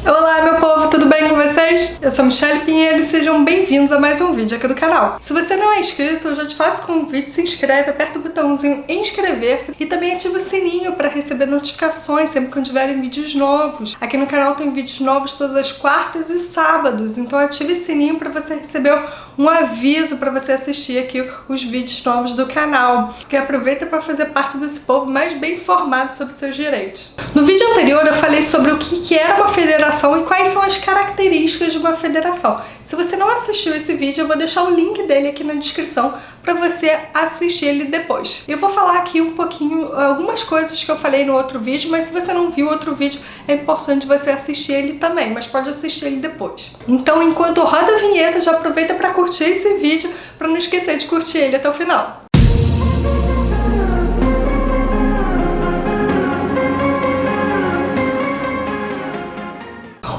Olá, meu povo, tudo bem com vocês? Eu sou Michelle Pinheiro e sejam bem-vindos a mais um vídeo aqui do canal. Se você não é inscrito, eu já te faço convite, se inscreve, aperta o botãozinho inscrever-se e também ativa o sininho para receber notificações sempre que tiverem vídeos novos. Aqui no canal tem vídeos novos todas as quartas e sábados, então ative o sininho para você receber um aviso para você assistir aqui os vídeos novos do canal. E aproveita para fazer parte desse povo mais bem informado sobre seus direitos. No vídeo anterior eu falei sobre o que era uma federação e quais são as características de uma federação. Se você não assistiu esse vídeo, eu vou deixar o link dele aqui na descrição para você assistir ele depois. Eu vou falar aqui um pouquinho, algumas coisas que eu falei no outro vídeo, mas se você não viu o outro vídeo, é importante você assistir ele também, mas pode assistir ele depois. Então, enquanto roda a vinheta, já aproveita para curtir esse vídeo, para não esquecer de curtir ele até o final.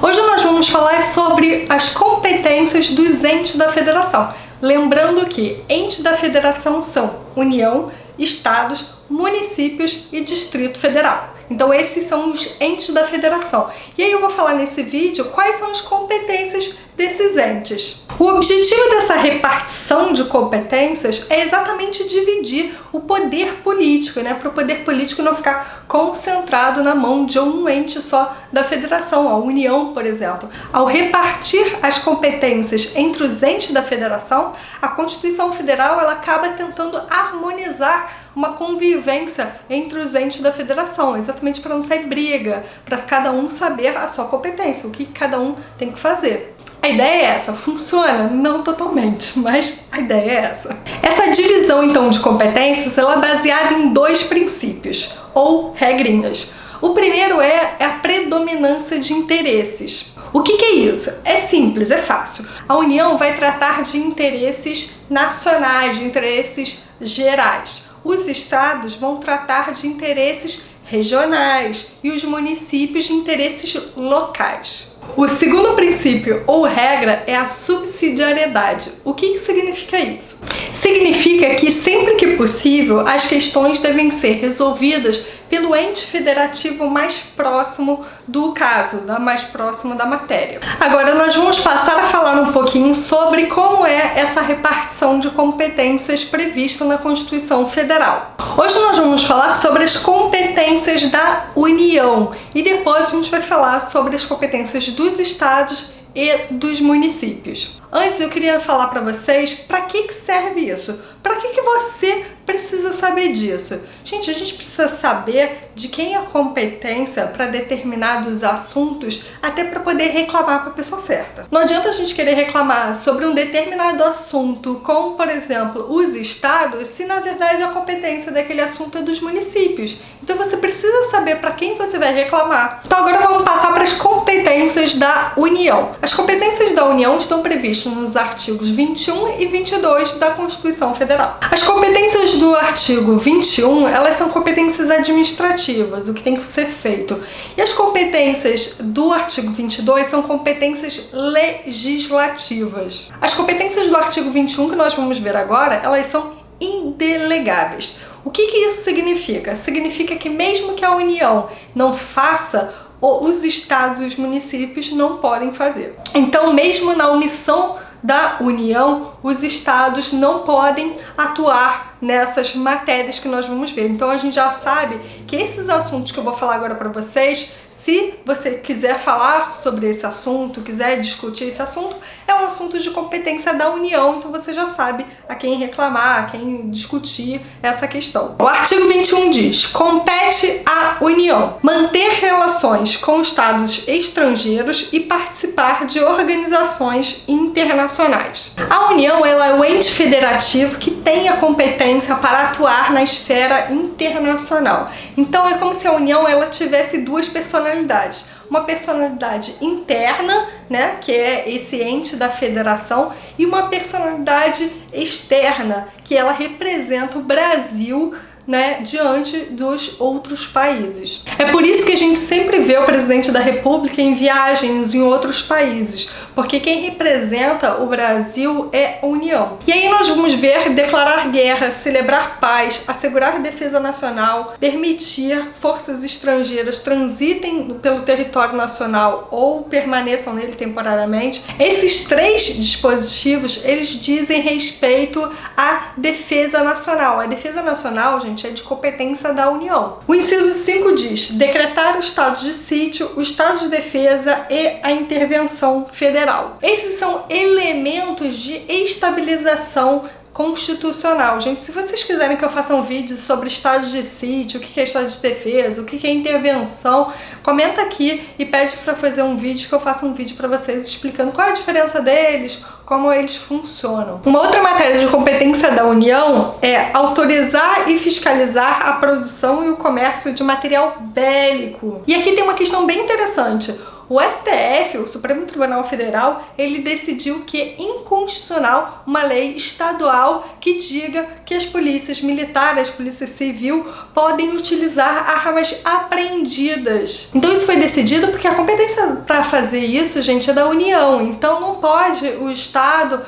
Hoje nós vamos falar sobre as competências dos entes da federação. Lembrando que entes da federação são União, Estados, municípios e Distrito Federal. Então esses são os entes da federação. E aí eu vou falar nesse vídeo quais são as competências desses entes. O objetivo dessa repartição de competências é exatamente dividir o poder político, né? Para o poder político não ficar concentrado na mão de um ente só da federação, a União, por exemplo. Ao repartir as competências entre os entes da federação, a Constituição Federal ela acaba tentando harmonizar uma convivência entre os entes da federação, exatamente para não sair briga, para cada um saber a sua competência, o que cada um tem que fazer. A ideia é essa, funciona? Não totalmente, mas a ideia é essa. Essa divisão, então, de competências, ela é baseada em dois princípios, ou regrinhas. O primeiro é a predominância de interesses. O que é isso? É simples, é fácil. A União vai tratar de interesses nacionais, de interesses gerais. Os estados vão tratar de interesses regionais e os municípios de interesses locais. O segundo princípio ou regra é a subsidiariedade. O que significa isso? Significa que sempre que possível as questões devem ser resolvidas pelo ente federativo mais próximo do caso, mais próximo da matéria. Agora nós vamos passar a falar um pouquinho sobre como é essa repartição de competências prevista na Constituição Federal. Hoje nós vamos falar sobre as competências da União e depois a gente vai falar sobre as competências dos estados e dos municípios. Antes eu queria falar para vocês para que serve isso? Para que você precisa saber disso? Gente, a gente precisa saber de quem é a competência para determinados assuntos, até para poder reclamar para a pessoa certa. Não adianta a gente querer reclamar sobre um determinado assunto, como por exemplo os estados, se na verdade a competência daquele assunto é dos municípios. Então você precisa saber para quem você vai reclamar. Então agora vamos passar para as competências da União. As competências da União estão previstas nos artigos 21 e 22 da Constituição Federal. As competências do artigo 21, elas são competências administrativas, o que tem que ser feito. E as competências do artigo 22 são competências legislativas. As competências do artigo 21 que nós vamos ver agora, elas são indelegáveis. O que isso significa? Significa que mesmo que a União não faça, os estados e os municípios não podem fazer. Então, mesmo na omissão da União, os estados não podem atuar nessas matérias que nós vamos ver. Então a gente já sabe que esses assuntos que eu vou falar agora para vocês, se você quiser falar sobre esse assunto, quiser discutir esse assunto, é um assunto de competência da União, então você já sabe a quem reclamar, a quem discutir essa questão. O artigo 21 diz: compete à União manter relações com estados estrangeiros e participar de organizações internacionais. A União ela é o ente federativo que tem a competência para atuar na esfera internacional. Então é como se a União ela tivesse duas personalidades. Uma personalidade interna, né, que é esse ente da federação, e uma personalidade externa, que ela representa o Brasil, né, diante dos outros países. É por isso que a gente sempre vê o presidente da República em viagens em outros países, porque quem representa o Brasil é a União. E aí nós vamos ver declarar guerra, celebrar paz, assegurar defesa nacional, permitir forças estrangeiras transitem pelo território nacional ou permaneçam nele temporariamente. Esses 3 dispositivos, eles dizem respeito à defesa nacional. A defesa nacional, gente, é de competência da União. O inciso 5 diz: decretar o estado de sítio, o estado de defesa e a intervenção federal. Esses são elementos de estabilização constitucional. Gente, se vocês quiserem que eu faça um vídeo sobre estado de sítio, o que é estado de defesa, o que é intervenção, comenta aqui e pede para fazer um vídeo, que eu faça um vídeo para vocês explicando qual é a diferença deles, como eles funcionam. Uma outra matéria de competência da União é autorizar e fiscalizar a produção e o comércio de material bélico. E aqui tem uma questão bem interessante. O STF, o Supremo Tribunal Federal, ele decidiu que é inconstitucional uma lei estadual que diga que as polícias militares, polícia civil, podem utilizar armas apreendidas. Então isso foi decidido porque a competência para fazer isso, gente, é da União. Então não pode o Estado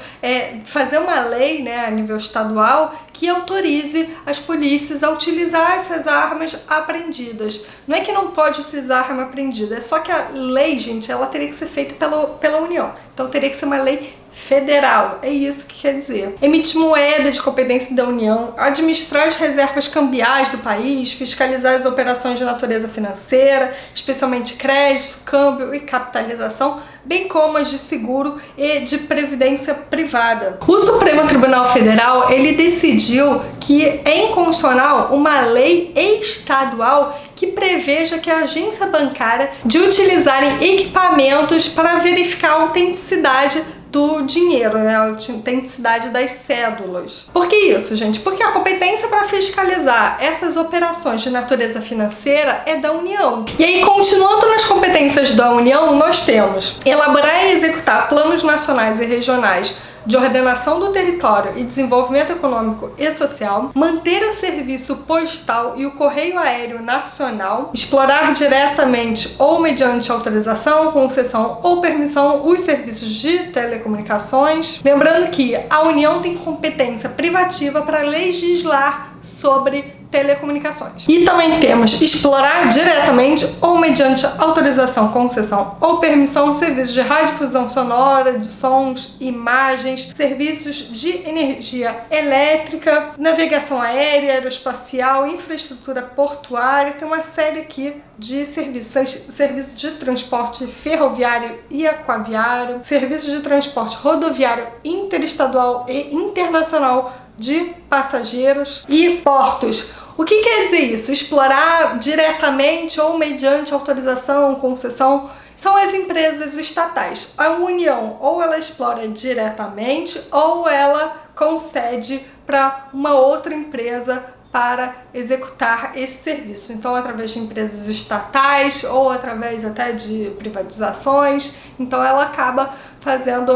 fazer uma lei, né, a nível estadual, que autorize as polícias a utilizar essas armas apreendidas. Não é que não pode utilizar arma apreendida, é só que a lei, gente, ela teria que ser feita pela União. Então teria que ser uma lei federal. É isso que quer dizer. Emitir moeda de competência da União, administrar as reservas cambiais do país, fiscalizar as operações de natureza financeira, especialmente crédito, câmbio e capitalização, bem como as de seguro e de previdência privada. O Supremo Tribunal Federal, ele decidiu que é inconstitucional uma lei estadual que preveja que a agência bancária de utilizarem equipamentos para verificar a autenticidade do dinheiro, né? A autenticidade das cédulas. Por que isso, gente? Porque a competência para fiscalizar essas operações de natureza financeira é da União. E aí, continuando nas competências da União, nós temos elaborar e executar planos nacionais e regionais de ordenação do território e desenvolvimento econômico e social, manter o serviço postal e o correio aéreo nacional, explorar diretamente ou mediante autorização, concessão ou permissão os serviços de telecomunicações. Lembrando que a União tem competência privativa para legislar sobre telecomunicações. E também temos explorar diretamente ou mediante autorização, concessão ou permissão serviços de radiodifusão sonora, de sons, imagens, serviços de energia elétrica, navegação aérea, aeroespacial, infraestrutura portuária. Tem uma série aqui de serviços de transporte ferroviário e aquaviário, serviços de transporte rodoviário interestadual e internacional de passageiros e portos. O que quer dizer isso? Explorar diretamente ou mediante autorização, concessão, são as empresas estatais. A União ou ela explora diretamente ou ela concede para uma outra empresa para executar esse serviço. Então, através de empresas estatais ou através até de privatizações. Então, ela acaba fazendo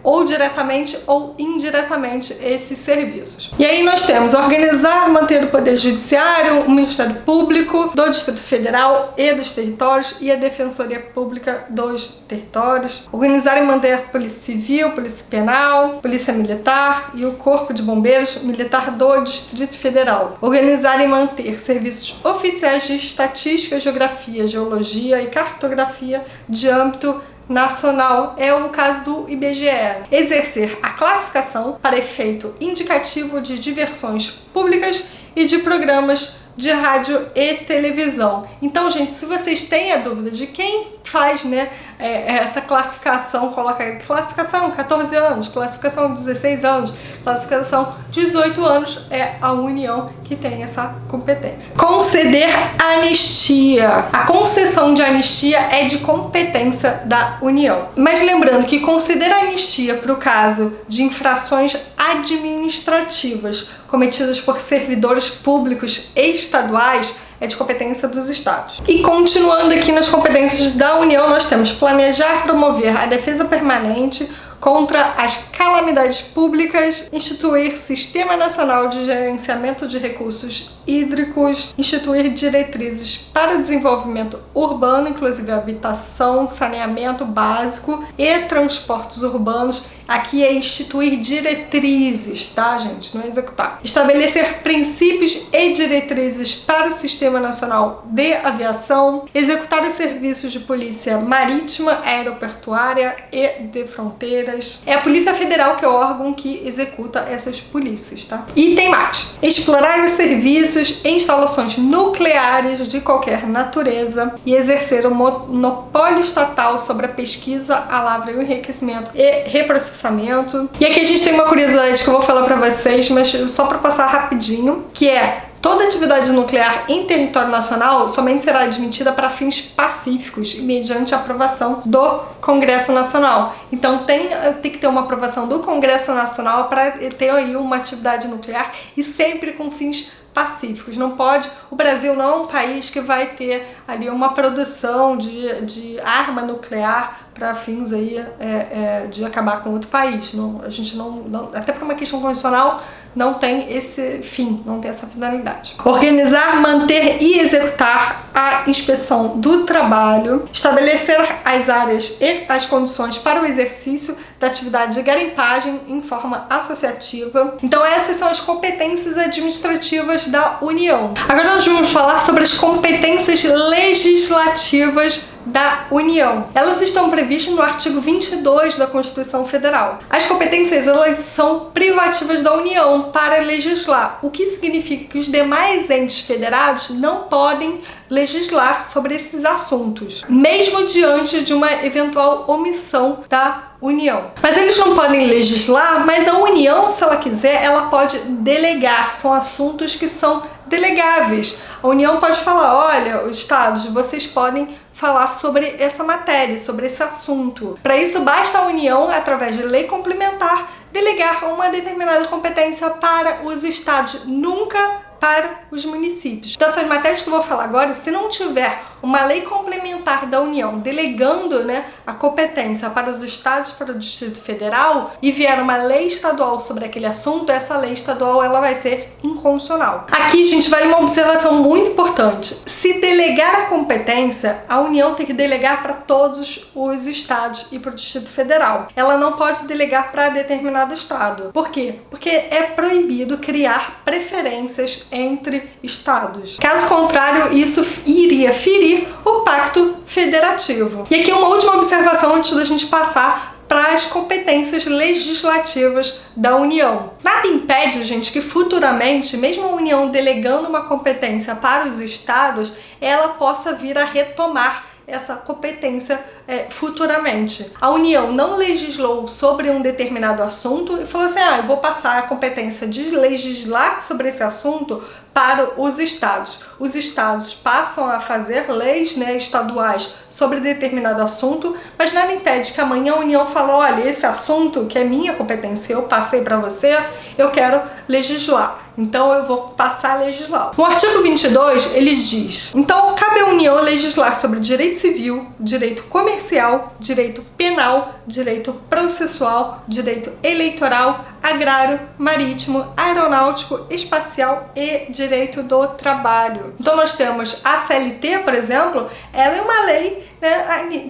ou diretamente ou indiretamente esses serviços. E aí nós temos organizar, manter o Poder Judiciário, o Ministério Público do Distrito Federal e dos territórios e a Defensoria Pública dos territórios, organizar e manter a Polícia Civil, Polícia Penal, Polícia Militar e o Corpo de Bombeiros Militar do Distrito Federal, organizar e manter serviços oficiais de estatística, geografia, geologia e cartografia de âmbito nacional, é o caso do IBGE. Exercer a classificação para efeito indicativo de diversões públicas e de programas de rádio e televisão. Então, gente, se vocês têm a dúvida de quem faz, né, essa classificação, coloca aí, classificação 14 anos, classificação 16 anos, classificação 18 anos, é a União que tem essa competência. Conceder anistia. A concessão de anistia é de competência da União. Mas lembrando que conceder anistia para o caso de infrações administrativas cometidas por servidores públicos e estaduais é de competência dos estados. E continuando aqui nas competências da União, nós temos planejar, promover a defesa permanente, contra as calamidades públicas, instituir Sistema Nacional de Gerenciamento de Recursos Hídricos, instituir diretrizes para o desenvolvimento urbano, inclusive habitação, saneamento básico e transportes urbanos. Aqui é instituir diretrizes, tá, gente? Não é executar. Estabelecer princípios e diretrizes para o Sistema Nacional de Aviação, executar os serviços de polícia marítima, aeroportuária e de fronteiras. É a Polícia Federal que é o órgão que executa essas polícias, tá? E tem mais. Explorar os serviços e instalações nucleares de qualquer natureza e exercer o monopólio estatal sobre a pesquisa, a lavra e o enriquecimento e reprocessamento. E aqui a gente tem uma curiosidade que eu vou falar pra vocês, mas só pra passar rapidinho, que é: toda atividade nuclear em território nacional somente será admitida para fins pacíficos e mediante aprovação do Congresso Nacional. Então tem que ter uma aprovação do Congresso Nacional para ter aí uma atividade nuclear e sempre com fins pacíficos. Não pode, o Brasil não é um país que vai ter ali uma produção de arma nuclear para fins aí de acabar com outro país. Não, a gente não, até por uma questão constitucional, não tem esse fim, não tem essa finalidade. Organizar, manter e executar a inspeção do trabalho, estabelecer as áreas e as condições para o exercício da atividade de garimpagem em forma associativa. Então essas são as competências administrativas da União. Agora nós vamos falar sobre as competências legislativas da União. Elas estão previstas no artigo 22 da Constituição Federal. As competências, elas são privativas da União para legislar, o que significa que os demais entes federados não podem legislar sobre esses assuntos, mesmo diante de uma eventual omissão da União. Mas eles não podem legislar, mas a União, se ela quiser, ela pode delegar. São assuntos que são delegáveis. A União pode falar: olha, os estados, vocês podem falar sobre essa matéria, sobre esse assunto. Para isso, basta a União, através de lei complementar, delegar uma determinada competência para os estados, nunca para os municípios. Então, essas matérias que eu vou falar agora, se não tiver uma lei complementar da União delegando, a competência para os estados, para o Distrito Federal, e vier uma lei estadual sobre aquele assunto, essa lei estadual ela vai ser inconstitucional. Aqui, gente, vale uma observação muito importante. Se delegar a competência, a União tem que delegar para todos os estados e para o Distrito Federal. Ela não pode delegar para determinado estado. Por quê? Porque é proibido criar preferências entre estados. Caso contrário, isso iria ferir o Pacto Federativo. E aqui uma última observação antes da gente passar para as competências legislativas da União. Nada impede, gente, que futuramente, mesmo a União delegando uma competência para os estados, ela possa vir a retomar essa competência futuramente. A União não legislou sobre um determinado assunto e falou assim: eu vou passar a competência de legislar sobre esse assunto para os estados. Os estados passam a fazer leis estaduais sobre determinado assunto, mas nada impede que amanhã a União fale: olha, esse assunto que é minha competência, eu passei para você, eu quero legislar. Então eu vou passar a legislar. No artigo 22, ele diz: então cabe à União legislar sobre direito civil, direito comercial, direito penal, direito processual, direito eleitoral, agrário, marítimo, aeronáutico, espacial e direito do trabalho. Então nós temos a CLT, por exemplo, ela é uma lei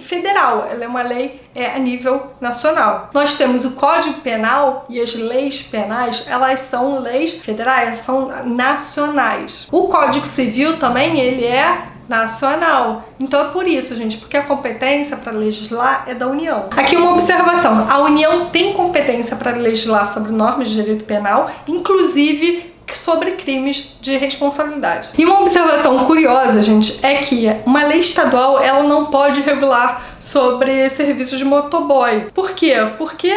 federal, ela é uma lei a nível nacional. Nós temos o Código Penal e as leis penais, elas são leis federais, são nacionais. O Código Civil também, ele é nacional. Então é por isso, gente, porque a competência para legislar é da União. Aqui uma observação: a União tem competência para legislar sobre normas de direito penal, inclusive sobre crimes de responsabilidade. E uma observação curiosa, gente, é que uma lei estadual ela não pode regular sobre serviços de motoboy. Por quê? Porque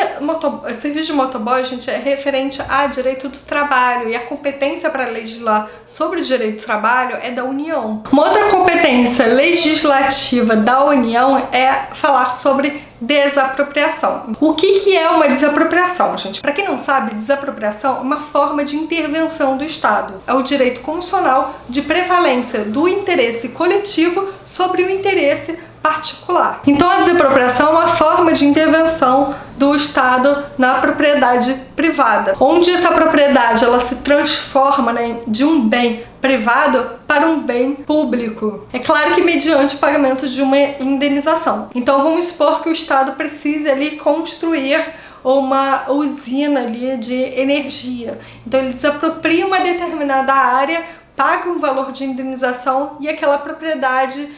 serviço de motoboy, gente, é referente a direito do trabalho e a competência para legislar sobre o direito do trabalho é da União. Uma outra competência legislativa da União é falar sobre desapropriação. O que é uma desapropriação, gente? Para quem não sabe, desapropriação é uma forma de intervenção do Estado. É o direito constitucional de prevalência do interesse coletivo sobre o interesse particular. Então a desapropriação é uma forma forma de intervenção do Estado na propriedade privada, onde essa propriedade ela se transforma, né, de um bem privado para um bem público. É claro que mediante o pagamento de uma indenização. Então vamos supor que o Estado precise ali construir uma usina ali de energia. Então ele desapropria uma determinada área, paga um valor de indenização e aquela propriedade,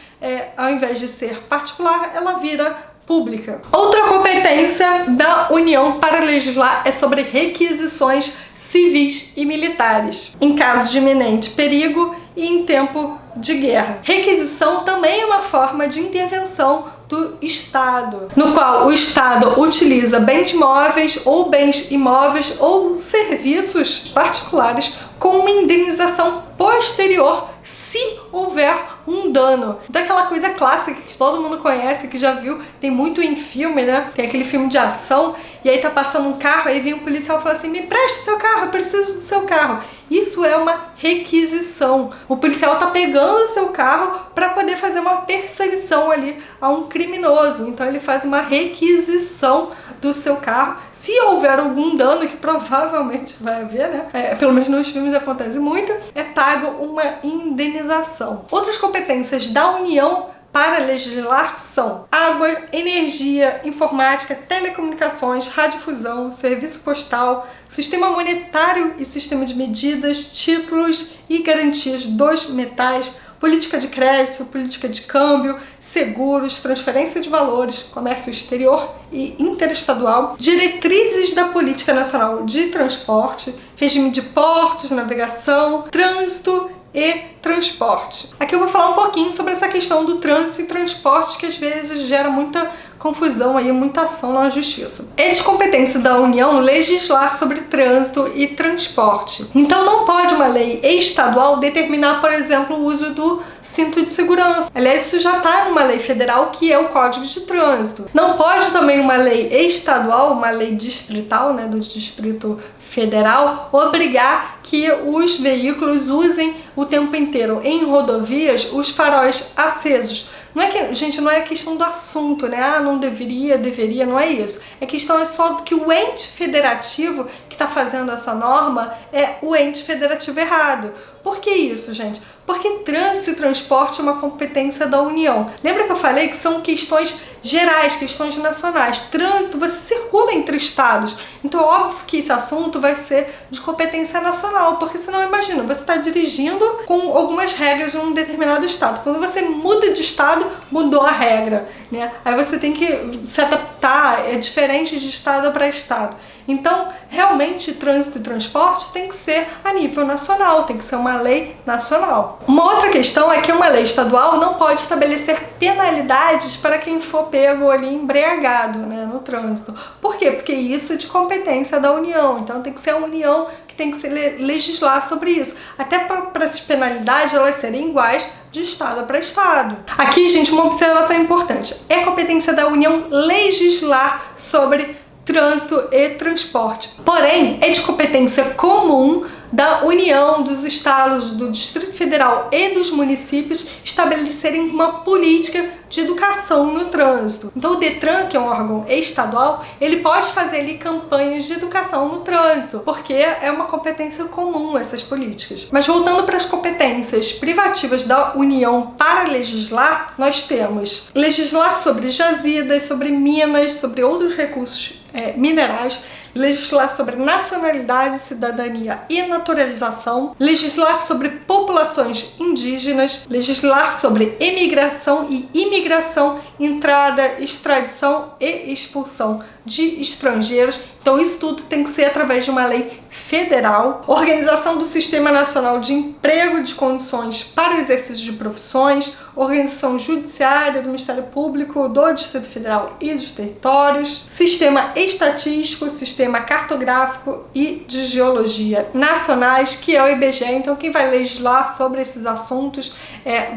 ao invés de ser particular, ela vira pública. Outra competência da União para legislar é sobre requisições civis e militares, em caso de iminente perigo e em tempo de guerra. Requisição também é uma forma de intervenção do Estado, no qual o Estado utiliza bens móveis ou bens imóveis ou serviços particulares com uma indenização posterior se houver um dano. Então aquela coisa clássica que todo mundo conhece, que já viu, tem muito em filme, né? Tem aquele filme de ação e aí tá passando um carro, aí vem um policial e fala assim: me preste seu carro, eu preciso do seu carro. Isso é uma requisição. O policial tá pegando o seu carro para poder fazer uma perseguição ali a um criminoso. Então ele faz uma requisição do seu carro. Se houver algum dano, que provavelmente vai haver, né? Pelo menos nos filmes acontece muito, é pago uma indenização. Outras competências da União para legislar são água, energia, informática, telecomunicações, radiodifusão, serviço postal, sistema monetário e sistema de medidas, títulos e garantias dos metais, política de crédito, política de câmbio, seguros, transferência de valores, comércio exterior e interestadual, diretrizes da política nacional de transporte, regime de portos, navegação, trânsito e transporte. Aqui eu vou falar um pouquinho sobre essa questão do trânsito e transporte, que às vezes gera muita confusão aí, muita ação na justiça. É de competência da União legislar sobre trânsito e transporte. Então não pode uma lei estadual determinar, por exemplo, o uso do cinto de segurança. Aliás, isso já está numa lei federal, que é o Código de Trânsito. Não pode também uma lei estadual, uma lei distrital, né, do Distrito Federal, obrigar que os veículos usem o tempo inteiro em rodovias os faróis acesos. Não é que, gente, não é questão do assunto, né? Ah, não deveria, não é isso. A questão é só que o ente federativo que está fazendo essa norma é o ente federativo errado. Por que isso, gente? Porque trânsito e transporte é uma competência da União. Lembra que eu falei que são questões gerais, questões nacionais. Trânsito, você circula entre estados. Então, óbvio que esse assunto vai ser de competência nacional, porque senão, imagina, você está dirigindo com algumas regras de um determinado estado. Quando você muda de estado, mudou a regra, né? Aí você tem que se adaptar, é diferente de estado para estado. Então, realmente, trânsito e transporte tem que ser a nível nacional, tem que ser uma lei nacional. Uma outra questão é que uma lei estadual não pode estabelecer penalidades para quem for pego ali embriagado, né, no trânsito. Por quê? Porque isso é de competência da União, então tem que ser a União que tem que legislar sobre isso. Até para essas penalidades elas serem iguais de estado para estado. Aqui, gente, uma observação importante. É competência da União legislar sobre trânsito e transporte. Porém, é de competência comum da União, dos estados, do Distrito Federal e dos municípios estabelecerem uma política de educação no trânsito. Então o Detran, que é um órgão estadual, ele pode fazer ali campanhas de educação no trânsito, porque é uma competência comum essas políticas. Mas voltando para as competências privativas da União para legislar, nós temos legislar sobre jazidas, sobre minas, sobre outros recursos minerais, legislar sobre nacionalidade, cidadania e naturalização, legislar sobre populações indígenas, legislar sobre emigração e imigração, entrada, extradição e expulsão de estrangeiros. Então isso tudo tem que ser através de uma lei federal. Organização do Sistema Nacional de Emprego, de condições para o exercício de profissões, organização judiciária do Ministério Público, do Distrito Federal e dos territórios, sistema estatístico, sistema cartográfico e de geologia nacionais, que é o IBGE. Então quem vai legislar sobre esses assuntos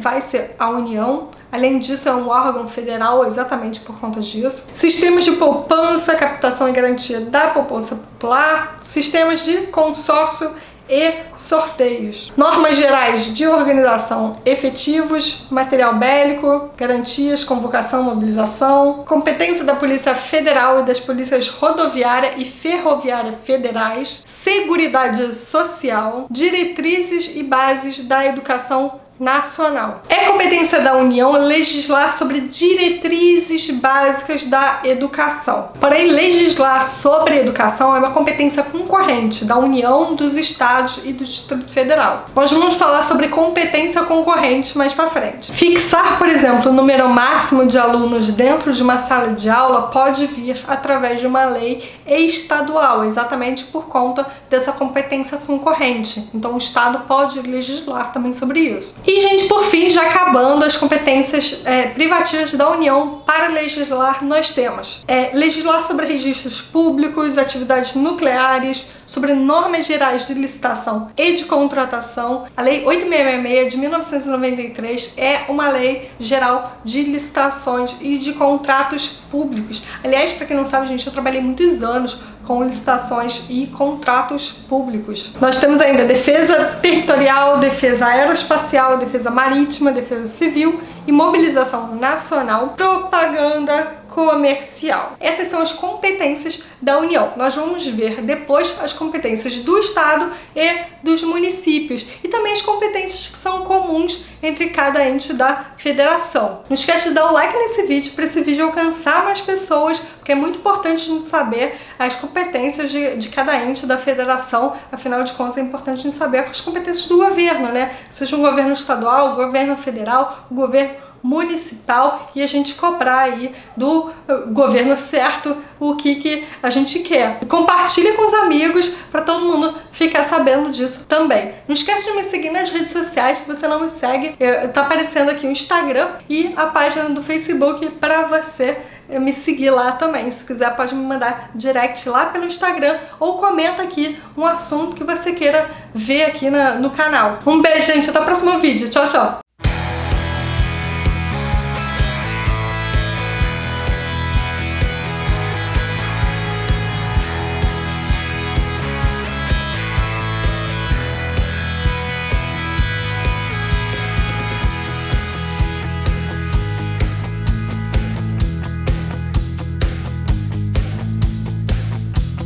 vai ser a União. Além disso, é um órgão federal exatamente por conta disso. Sistemas de poupança, captação e garantia da poupança popular, sistemas de consórcio e sorteios. Normas gerais de organização, efetivos, material bélico, garantias, convocação, mobilização, competência da Polícia Federal e das polícias rodoviária e ferroviária federais, seguridade social, diretrizes e bases da educação nacional. É competência da União legislar sobre diretrizes básicas da educação. Porém, legislar sobre educação é uma competência concorrente da União, dos Estados e do Distrito Federal. Nós vamos falar sobre competência concorrente mais para frente. Fixar, por exemplo, o número máximo de alunos dentro de uma sala de aula pode vir através de uma lei estadual, exatamente por conta dessa competência concorrente. Então, o Estado pode legislar também sobre isso. E, gente, por fim, já acabando as competências privativas da União para legislar, nós temos legislar sobre registros públicos, atividades nucleares, sobre normas gerais de licitação e de contratação. A Lei 8.666 de 1993 é uma lei geral de licitações e de contratos públicos. Aliás, para quem não sabe, gente, eu trabalhei muitos anos com licitações e contratos públicos. Nós temos ainda defesa territorial, defesa aeroespacial, defesa marítima, defesa civil e mobilização nacional, propaganda comercial. Essas são as competências da União. Nós vamos ver depois as competências do Estado e dos municípios e também as competências que são comuns entre cada ente da federação. Não esquece de dar o like nesse vídeo para esse vídeo alcançar mais pessoas, porque é muito importante a gente saber as competências de cada ente da federação. Afinal de contas, é importante a gente saber as competências do governo, né? Seja um governo estadual, o governo federal, o governo municipal, e a gente cobrar aí do governo certo o que a gente quer. Compartilhe com os amigos para todo mundo ficar sabendo disso também. Não esquece de me seguir nas redes sociais, se você não me segue, tá aparecendo aqui o Instagram e a página do Facebook para você me seguir lá também. Se quiser, pode me mandar direct lá pelo Instagram ou comenta aqui um assunto que você queira ver aqui no canal. Um beijo, gente, até o próximo vídeo. Tchau, tchau!